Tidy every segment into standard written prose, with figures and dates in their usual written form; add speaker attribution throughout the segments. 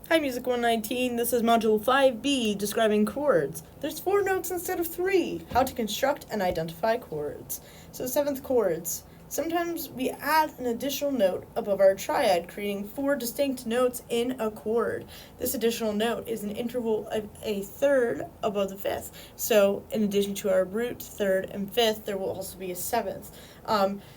Speaker 1: Hi, MUS119. This is Module 5B, describing chords. There's 4 notes instead of 3. How to construct and identify chords. So 7th, chords. Sometimes we add an additional note above our triad, creating 4 distinct notes in a chord. This additional note is an interval of a third above the 5th. So in addition to our root, 3rd, and 5th, there will also be a 7th.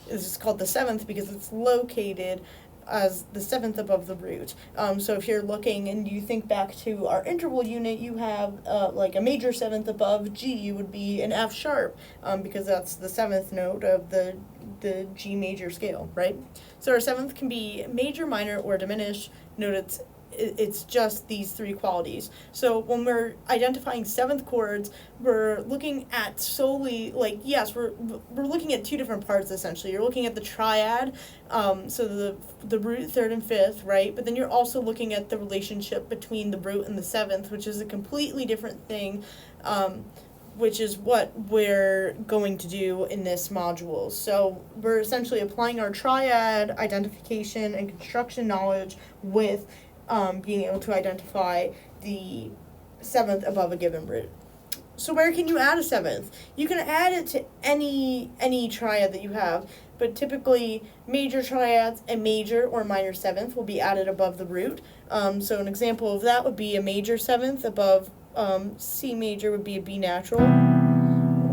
Speaker 1: This is called the 7th because it's located as the 7th above the root. So if you're looking and you think back to our interval unit, you have like a major 7th above G would be an F sharp, because that's the 7th note of the G major scale, right? So our 7th can be major, minor, or diminished. Note it's just these 3 qualities. So when we're identifying 7th chords, we're looking at solely, like, yes, we're looking at 2 different parts essentially. You're looking at the triad, so the root, 3rd, and 5th, right? But then you're also looking at the relationship between the root and the 7th, which is a completely different thing, which is what we're going to do in this module. So we're essentially applying our triad identification and construction knowledge with being able to identify the 7th above a given root. So where can you add a 7th? You can add it to any triad that you have, but typically major triads, a major or minor 7th will be added above the root. So an example of that would be a major 7th above C major would be a B natural,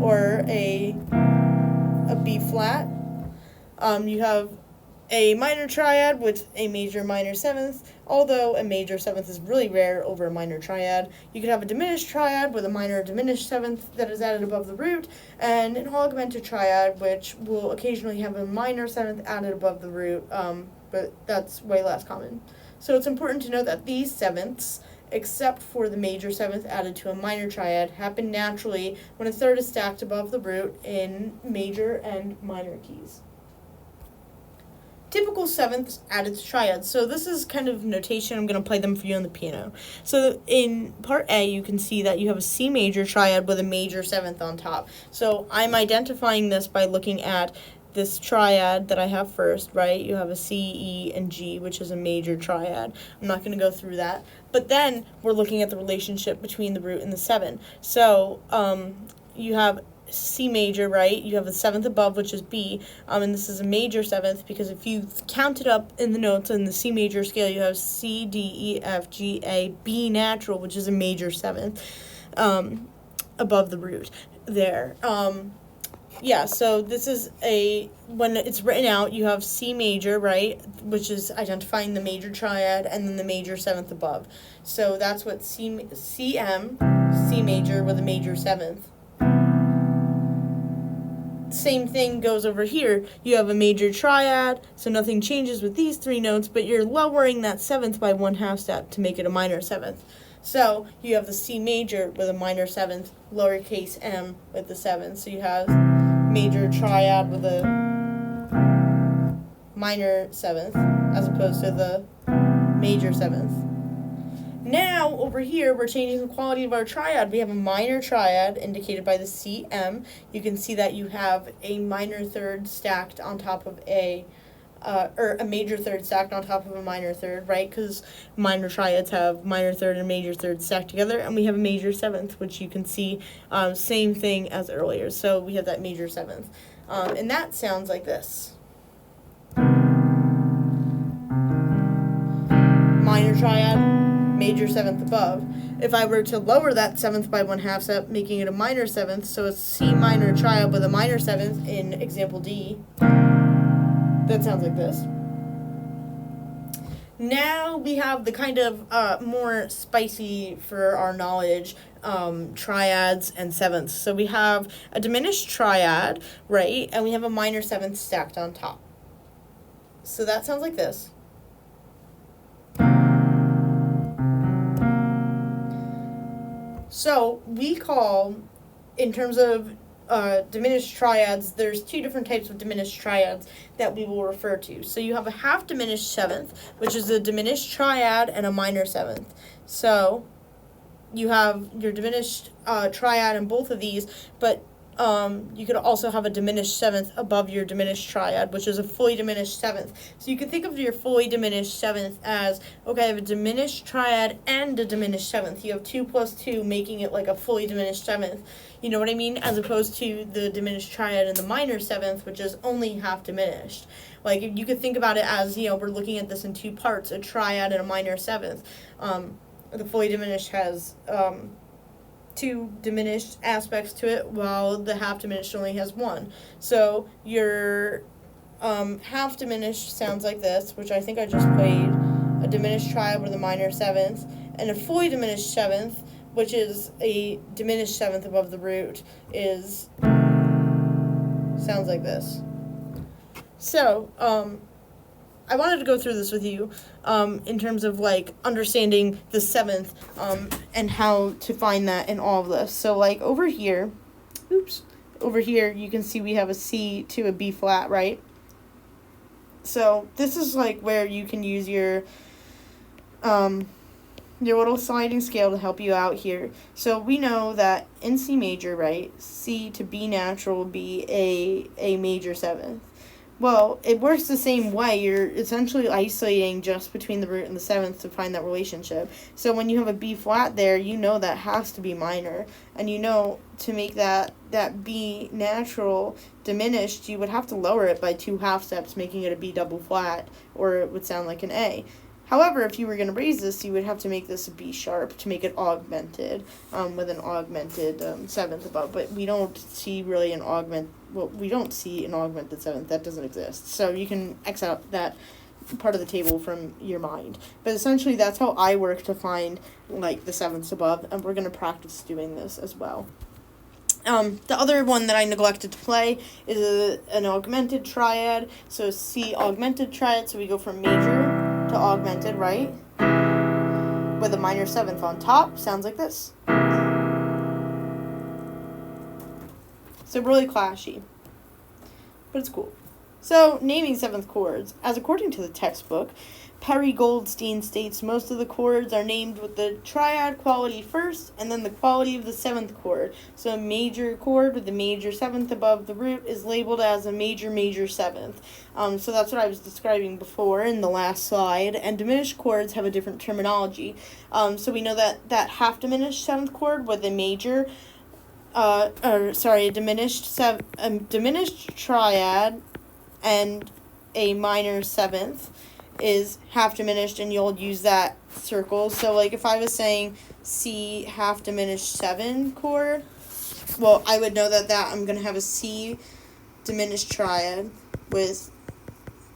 Speaker 1: or a B flat. You have a minor triad with a major minor 7th, although a major 7th is really rare over a minor triad. You could have a diminished triad with a minor diminished 7th that is added above the root, and an augmented triad which will occasionally have a minor 7th added above the root, but that's way less common. So it's important to note that these 7ths, except for the major 7th added to a minor triad, happen naturally when a third is stacked above the root in major and minor keys. Typical 7ths added to triads. So this is kind of notation. I'm going to play them for you on the piano. So in part A, you can see that you have a C major triad with a major 7th on top. So I'm identifying this by looking at this triad that I have first, right? You have a C, E, and G, which is a major triad. I'm not going to go through that. But then we're looking at the relationship between the root and the 7. So you have C major, right? You have the 7th above, which is B, and this is a major 7th because if you count it up in the notes in the C major scale, you have C, D, E, F, G, A, B natural, which is a major 7th, above the root there. Yeah, so this is when it's written out, you have C major, right, which is identifying the major triad, and then the major 7th above. So that's what CM, C major with a major 7th. Same thing goes over here. You have a major triad, so nothing changes with these 3 notes, but you're lowering that 7th by 1/2 step to make it a minor 7th. So you have the C major with a minor 7th, lowercase m with the 7th. So you have major triad with a minor 7th, as opposed to the major 7th. Now, over here, we're changing the quality of our triad. We have a minor triad, indicated by the CM. You can see that you have a minor 3rd stacked on top of or a major 3rd stacked on top of a minor 3rd, right? Because minor triads have minor 3rd and major 3rd stacked together, and we have a major 7th, which you can see, same thing as earlier. So we have that major 7th. And that sounds like this. Minor triad, major 7th above. If I were to lower that 7th by 1/2 step, making it a minor 7th, so it's C minor triad with a minor 7th in example D, that sounds like this. Now we have the kind of more spicy for our knowledge triads and 7ths. So we have a diminished triad, right, and we have a minor 7th stacked on top. So that sounds like this. So we call, in terms of diminished triads, there's 2 different types of diminished triads that we will refer to. So you have a half diminished 7th, which is a diminished triad and a minor 7th. So you have your diminished triad in both of these, but you could also have a diminished seventh above your diminished triad, which is a fully diminished seventh. So you can think of your fully diminished seventh as, okay, I have a diminished triad and a diminished seventh. You have 2 plus 2, making it like a fully diminished seventh. You know what I mean? As opposed to the diminished triad and the minor seventh, which is only half diminished. Like, you could think about it as, we're looking at this in 2 parts, a triad and a minor seventh. The fully diminished has 2 diminished aspects to it, while the half diminished only has 1. So your half diminished sounds like this, which I think I just played, a diminished triad with a minor seventh, and a fully diminished seventh, which is a diminished seventh above the root, sounds like this. So, I wanted to go through this with you in terms of, like, understanding the seventh and how to find that in all of this. So, like, over here, you can see we have a C to a B flat, right? So, this is, like, where you can use your little sliding scale to help you out here. So, we know that in C major, right, C to B natural will be a major seventh. Well, it works the same way. You're essentially isolating just between the root and the seventh to find that relationship. So when you have a B flat there, you know that has to be minor. And you know to make that B natural diminished, you would have to lower it by 2 half steps, making it a B double flat, or it would sound like an A. However, if you were going to raise this, you would have to make this a B sharp to make it augmented, with an augmented seventh above. But we don't see really an augmented seventh. That doesn't exist. So you can X out that part of the table from your mind. But essentially, that's how I work to find, like, the sevenths above, and we're going to practice doing this as well. The other one that I neglected to play is an augmented triad. So C augmented triad, so we go from major to augmented, right? With a minor seventh on top. Sounds like this. So really clashy. But it's cool. So, naming seventh chords. As according to the textbook, Perry Goldstein states most of the chords are named with the triad quality first, and then the quality of the seventh chord. So a major chord with the major seventh above the root is labeled as a major seventh. So that's what I was describing before in the last slide. And diminished chords have a different terminology. So we know that half diminished seventh chord with a major, a diminished triad and a minor seventh is half diminished, and you'll use that circle. So, like, if I was saying C half diminished 7 chord, well, I would know that I'm going to have a C diminished triad with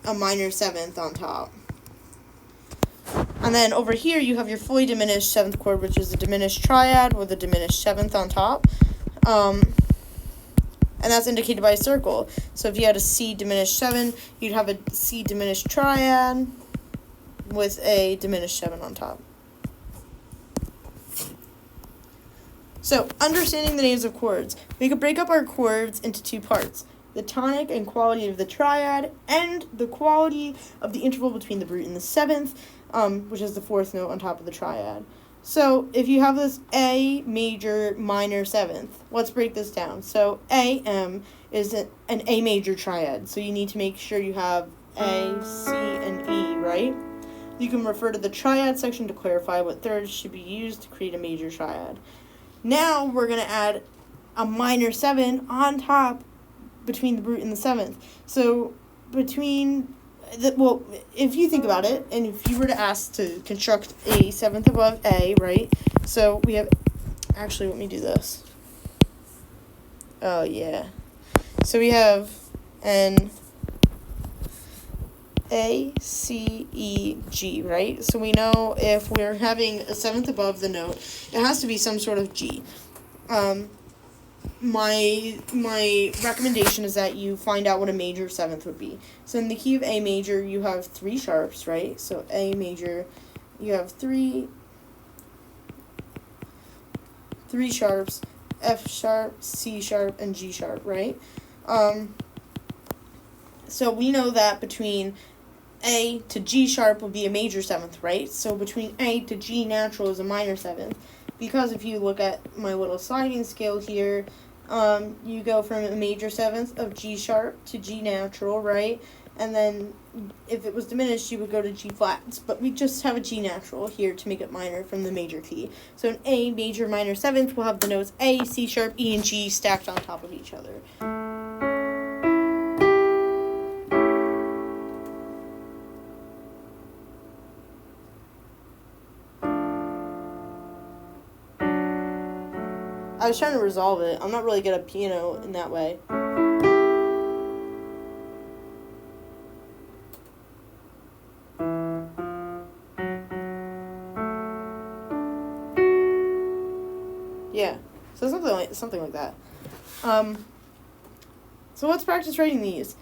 Speaker 1: a minor seventh on top. And then over here, you have your fully diminished seventh chord, which is a diminished triad with a diminished seventh on top. And that's indicated by a circle. So if you had a C diminished 7, you'd have a C diminished triad with a diminished 7 on top. So, understanding the names of chords. We could break up our chords into 2 parts. The tonic and quality of the triad, and the quality of the interval between the root and the seventh, which is the 4th note on top of the triad. So, if you have this A major minor seventh, let's break this down. So, AM is an A major triad. So, you need to make sure you have A, C, and E, right? You can refer to the triad section to clarify what thirds should be used to create a major triad. Now, we're going to add a minor 7 on top between the root and the seventh. So, if you think about it, and if you were to ask to construct a seventh above A, right? So we have, actually, let me do this. Oh, yeah. So we have an A, C, E, G, right? So we know if we're having a seventh above the note, it has to be some sort of G. My recommendation is that you find out what a major seventh would be. So in the key of A major, you have 3 sharps, right? So A major, you have 3 sharps, F sharp, C sharp, and G sharp, right? So we know that between A to G sharp will be a major seventh, right? So between A to G natural is a minor seventh. Because if you look at my little sliding scale here, you go from a major seventh of G sharp to G natural, right? And then if it was diminished, you would go to G flats. But we just have a G natural here to make it minor from the major key. So an A major minor seventh will have the notes A, C sharp, E, and G stacked on top of each other. I was trying to resolve it. I'm not really good at piano in that way. Yeah, so something like that. So let's practice writing these.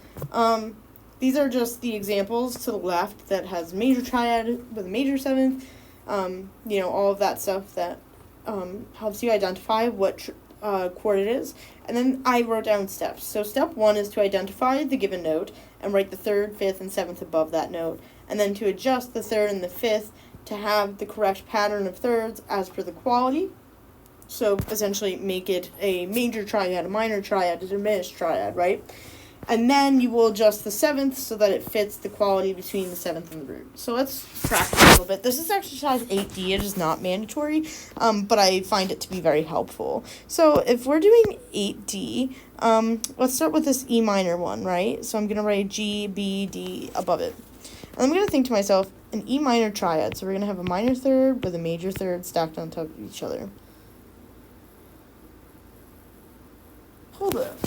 Speaker 1: These are just the examples to the left that has major triad with a major seventh. All of that stuff that helps you identify what chord it is. And then I wrote down steps. So step 1 is to identify the given note and write the 3rd, 5th, and 7th above that note. And then to adjust the 3rd and the 5th to have the correct pattern of thirds as per the quality. So essentially make it a major triad, a minor triad, a diminished triad, right? And then you will adjust the 7th so that it fits the quality between the 7th and the root. So let's practice a little bit. This is exercise 8D. It is not mandatory, but I find it to be very helpful. So if we're doing 8D, let's start with this E minor one, right? So I'm going to write G, B, D above it. And I'm going to think to myself, an E minor triad. So we're going to have a minor third with a major third stacked on top of each other. Hold up.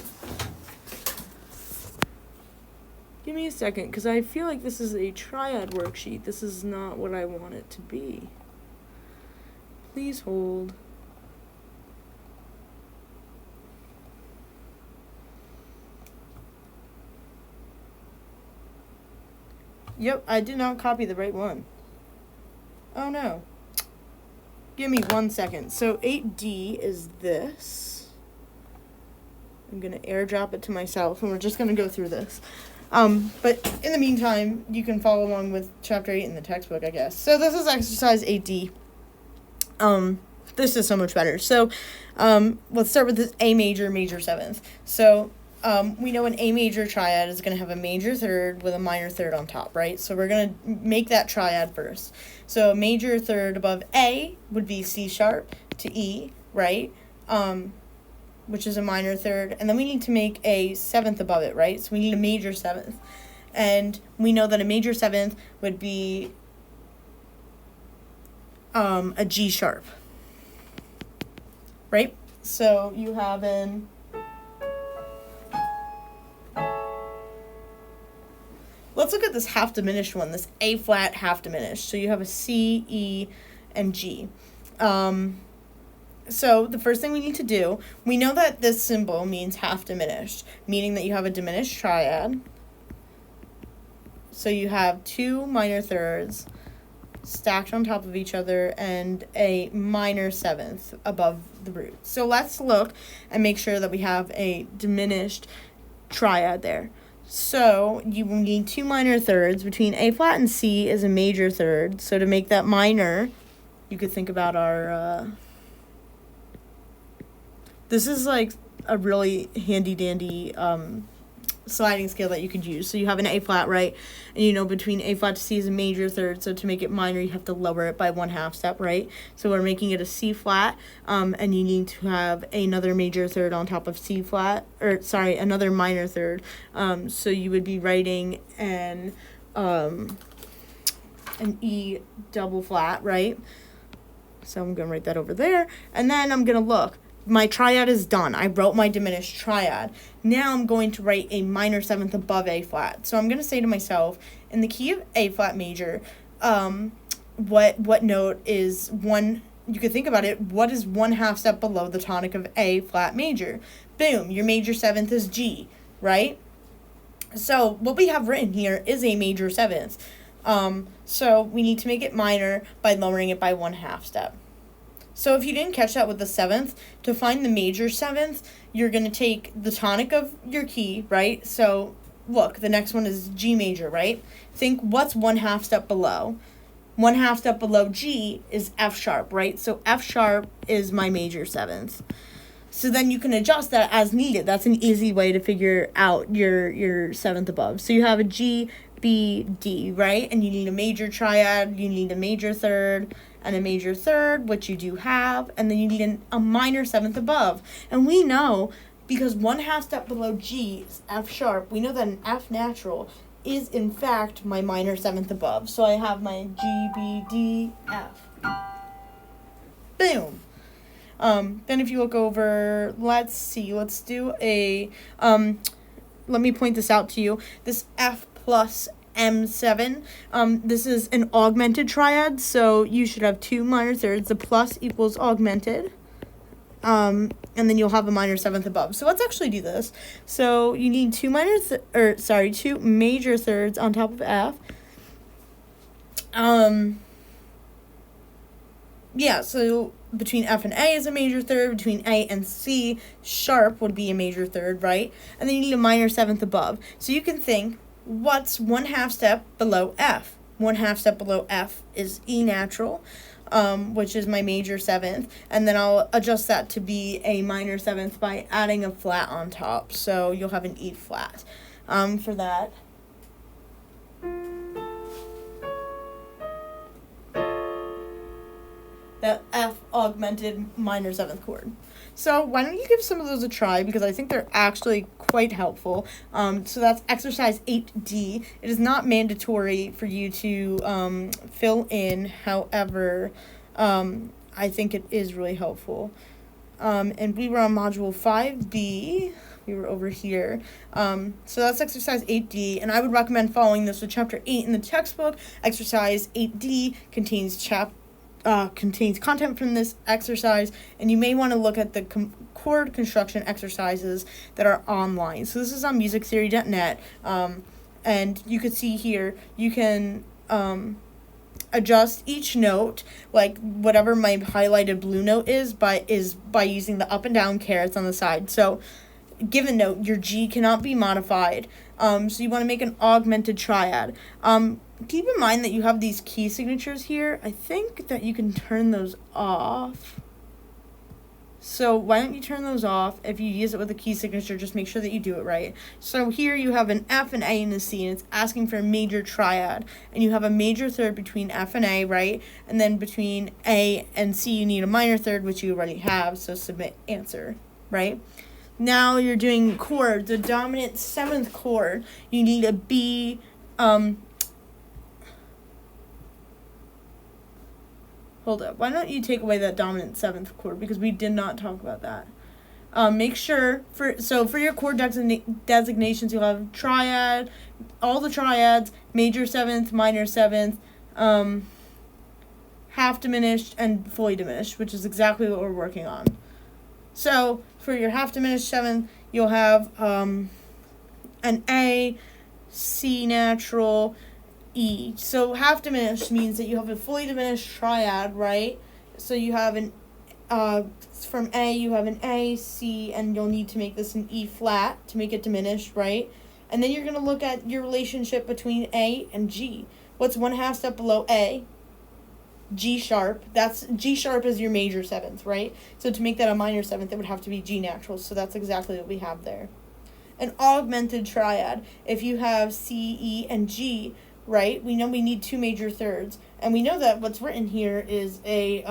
Speaker 1: Give me a second, because I feel like this is a triad worksheet. This is not what I want it to be. Please hold. Yep, I did not copy the right one. Oh no. Give me 1 second. So 8D is this. I'm going to airdrop it to myself, and we're just going to go through this. But in the meantime, you can follow along with chapter 8 in the textbook, I guess. So this is exercise 8D. This is so much better. So, let's start with this A major, major seventh. So, we know an A major triad is going to have a major third with a minor third on top, right? So we're going to make that triad first. So a major third above A would be C sharp to E, right? Which is a minor third, and then we need to make a seventh above it, right? So we need a major seventh. And we know that a major seventh would be a G sharp, right? So you have an let's look at this half diminished one, this A flat half diminished. So you have a C, E, and G. So the first thing we need to do, we know that this symbol means half diminished, meaning that you have a diminished triad. So you have 2 minor thirds stacked on top of each other and a minor seventh above the root. So let's look and make sure that we have a diminished triad there. So you will need 2 minor thirds. Between A flat and C is a major third. So to make that minor, you could think about our... This is like a really handy-dandy sliding scale that you could use. So you have an A flat, right? And between A flat to C is a major third. So to make it minor, you have to lower it by 1/2 step, right? So we're making it a C flat, and you need to have another major third on top of C flat, another minor third. So you would be writing an E double flat, right? So I'm going to write that over there. And then I'm going to look. My triad is done. I wrote my diminished triad. Now I'm going to write a minor seventh above A flat. So I'm going to say to myself, in the key of A flat major, what note is one, you could think about it, what is 1/2 step below the tonic of A flat major? Boom, your major seventh is G, right? So what we have written here is a major seventh. So we need to make it minor by lowering it by 1/2 step. So if you didn't catch that with the seventh, to find the major seventh, you're going to take the tonic of your key, right? So look, the next one is G major, right? Think what's 1/2 step below. 1/2 step below G is F sharp, right? So F sharp is my major seventh. So then you can adjust that as needed. That's an easy way to figure out your seventh above. So you have a G, B, D, right? And you need a major triad, you need a major third, and a major third, which you do have, and then you need a minor seventh above. And we know, because 1/2 step below G is F sharp, we know that an F natural is in fact my minor seventh above. So I have my G, B, D, F. Boom. Then if you look over, let's do a, let me point this out to you. This F plus M7, this is an augmented triad, so you should have 2 minor thirds. The plus equals augmented. And then you'll have a minor seventh above. So let's actually do this. So you need 2 major thirds on top of F. Yeah, so between F and A is a major third, between A and C, sharp would be a major third, right? And then you need a minor seventh above. So you can think, what's 1/2 step below F? 1/2 step below F is E natural, which is my major seventh, and then I'll adjust that to be a minor seventh by adding a flat on top. So you'll have an E flat for that. That F augmented minor seventh chord. So why don't you give some of those a try, because I think they're actually quite helpful. So that's exercise 8D. It is not mandatory for you to fill in. However, I think it is really helpful. And we were on module 5B. We were over here. So that's exercise 8D, and I would recommend following this with chapter 8 in the textbook. Exercise 8D contains content from this exercise, and you may want to look at the chord construction exercises that are online. So this is on musictheory.net, and you can see here, you can adjust each note, like whatever my highlighted blue note is by using the up and down carets on the side. So given note, your G cannot be modified, so you want to make an augmented triad. Keep in mind that you have these key signatures here. I think that you can turn those off. So why don't you turn those off? If you use it with a key signature, just make sure that you do it right. So here you have an F, an A, and a C, and it's asking for a major triad. And you have a major third between F and A, right? And then between A and C, you need a minor third, which you already have, so submit answer, right? Now you're doing chords. The dominant seventh chord, you need a B, hold up. Why don't you take away that dominant seventh chord, because we did not talk about that. Make sure for your chord designations, you'll have triad, all the triads, major seventh, minor seventh, half diminished, and fully diminished, which is exactly what we're working on. So for your half diminished seventh, you'll have an A, C natural, E. So half diminished means that you have a fully diminished triad, right? So you have an from A, you have an A, C, and you'll need to make this an E flat to make it diminished, right? And then you're going to look at your relationship between A and G. What's 1/2 step below A? G sharp. That's G sharp is your major seventh, right? So to make that a minor seventh, it would have to be G natural. So that's exactly what we have there. An augmented triad. If you have C, E, and G, right? We know we need 2 major thirds, and we know that what's written here is a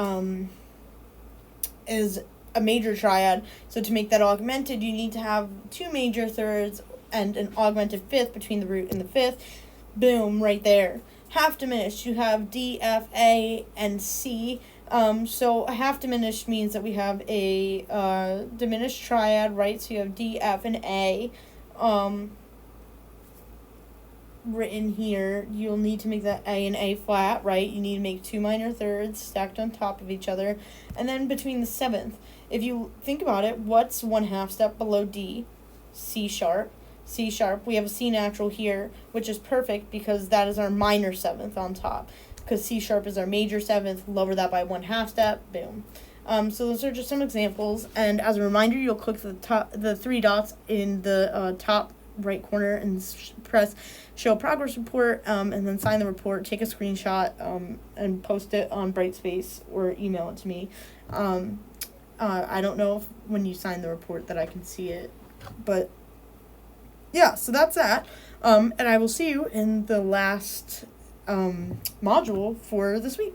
Speaker 1: major triad. So to make that augmented, you need to have 2 major thirds and an augmented fifth between the root and the fifth. Boom, right there. Half diminished, you have D, F, A, and C. So a half diminished means that we have a diminished triad, right? So you have D, F, and A. Written here, you'll need to make that A and A flat, right? You need to make 2 minor thirds stacked on top of each other. And then between the seventh, if you think about it, what's 1/2 step below D? C sharp. C sharp. We have a C natural here, which is perfect because that is our minor seventh on top. Because C sharp is our major seventh, lower that by 1/2 step, boom. So those are just some examples. And as a reminder, you'll click the 3 dots in the top right corner and press show progress report, and then sign the report, take a screenshot, and post it on Brightspace or email it to me. I don't know if when you sign the report that I can see it, but yeah, so that's that. And I will see you in the last module for this week.